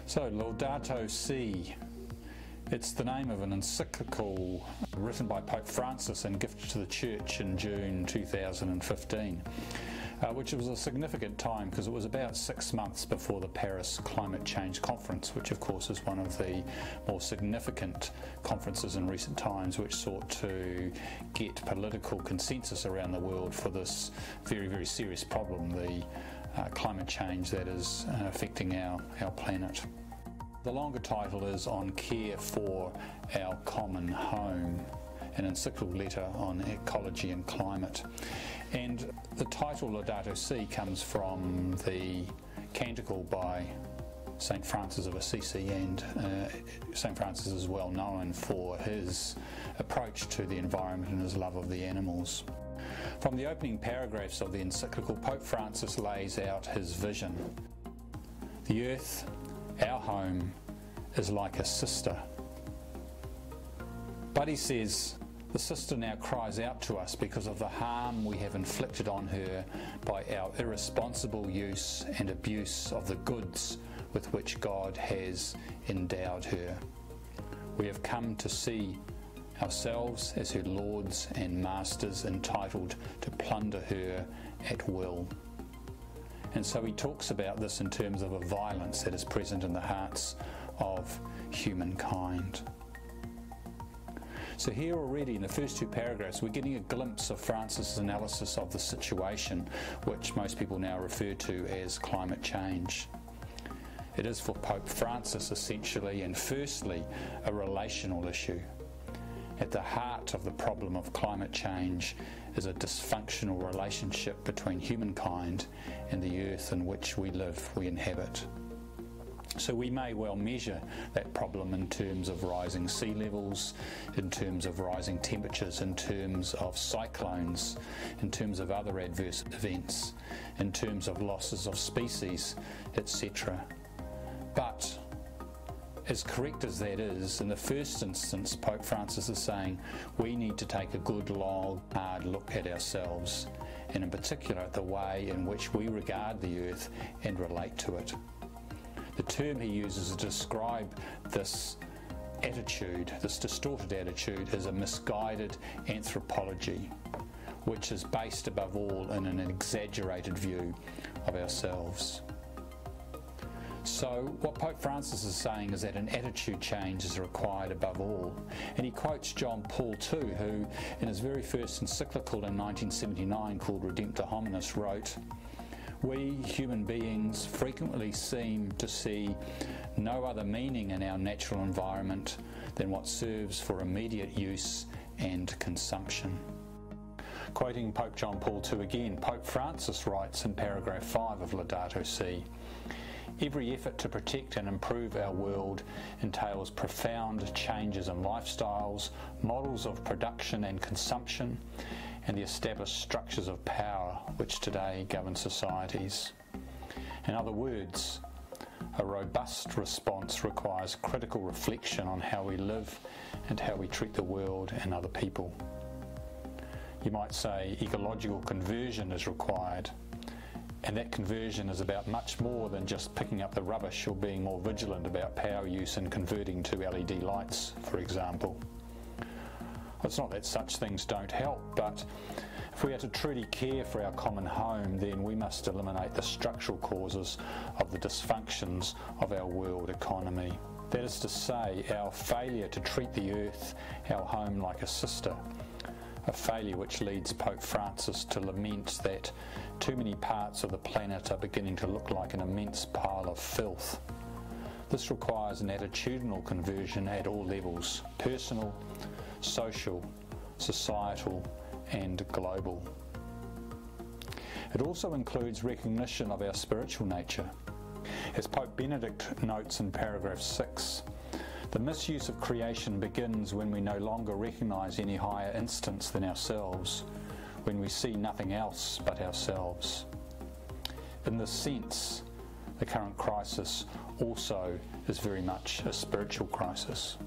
So, Laudato Si. It's the name of an encyclical written by Pope Francis and gifted to the Church in June 2015, which was a significant time because it was about 6 months before the Paris Climate Change Conference, which of course is one of the more significant conferences in recent times, which sought to get political consensus around the world for this very, very serious problem, the climate change that is affecting our planet. The longer title is On Care for Our Common Home, an encyclical letter on ecology and climate. And the title Laudato Si comes from the canticle by St. Francis of Assisi, and St. Francis is well known for his approach to the environment and his love of the animals. From the opening paragraphs of the encyclical, Pope Francis lays out his vision. The earth, our home, is like a sister. But he says, the sister now cries out to us because of the harm we have inflicted on her by our irresponsible use and abuse of the goods with which God has endowed her. We have come to see ourselves as her lords and masters, entitled to plunder her at will. And so he talks about this in terms of a violence that is present in the hearts of humankind. So here already in the first two paragraphs we're getting a glimpse of Francis' analysis of the situation, which most people now refer to as climate change. It is for Pope Francis essentially and firstly a relational issue. At the heart of the problem of climate change is a dysfunctional relationship between humankind and the earth in which we live, we inhabit. So we may well measure that problem in terms of rising sea levels, in terms of rising temperatures, in terms of cyclones, in terms of other adverse events, in terms of losses of species, etc. But as correct as that is, in the first instance, Pope Francis is saying we need to take a good, long, hard look at ourselves, and in particular at the way in which we regard the earth and relate to it. The term he uses to describe this attitude, this distorted attitude, is a misguided anthropology, which is based above all in an exaggerated view of ourselves. So what Pope Francis is saying is that an attitude change is required above all. And he quotes John Paul II, who in his very first encyclical in 1979 called Redemptor Hominis wrote, "We human beings frequently seem to see no other meaning in our natural environment than what serves for immediate use and consumption." Quoting Pope John Paul II again, Pope Francis writes in paragraph 5 of Laudato Si, "Every effort to protect and improve our world entails profound changes in lifestyles, models of production and consumption, and the established structures of power which today govern societies. In other words, a robust response requires critical reflection on how we live and how we treat the world and other people. You might say ecological conversion is required, and that conversion is about much more than just picking up the rubbish or being more vigilant about power use and converting to LED lights, for example. It's not that such things don't help, but if we are to truly care for our common home, then we must eliminate the structural causes of the dysfunctions of our world economy. That is to say, our failure to treat the earth, our home, like a sister. A failure which leads Pope Francis to lament that too many parts of the planet are beginning to look like an immense pile of filth. This requires an attitudinal conversion at all levels: personal, social, societal, and global. It also includes recognition of our spiritual nature. As Pope Benedict notes in paragraph 6, the misuse of creation begins when we no longer recognize any higher instance than ourselves, when we see nothing else but ourselves. In this sense, the current crisis also is very much a spiritual crisis.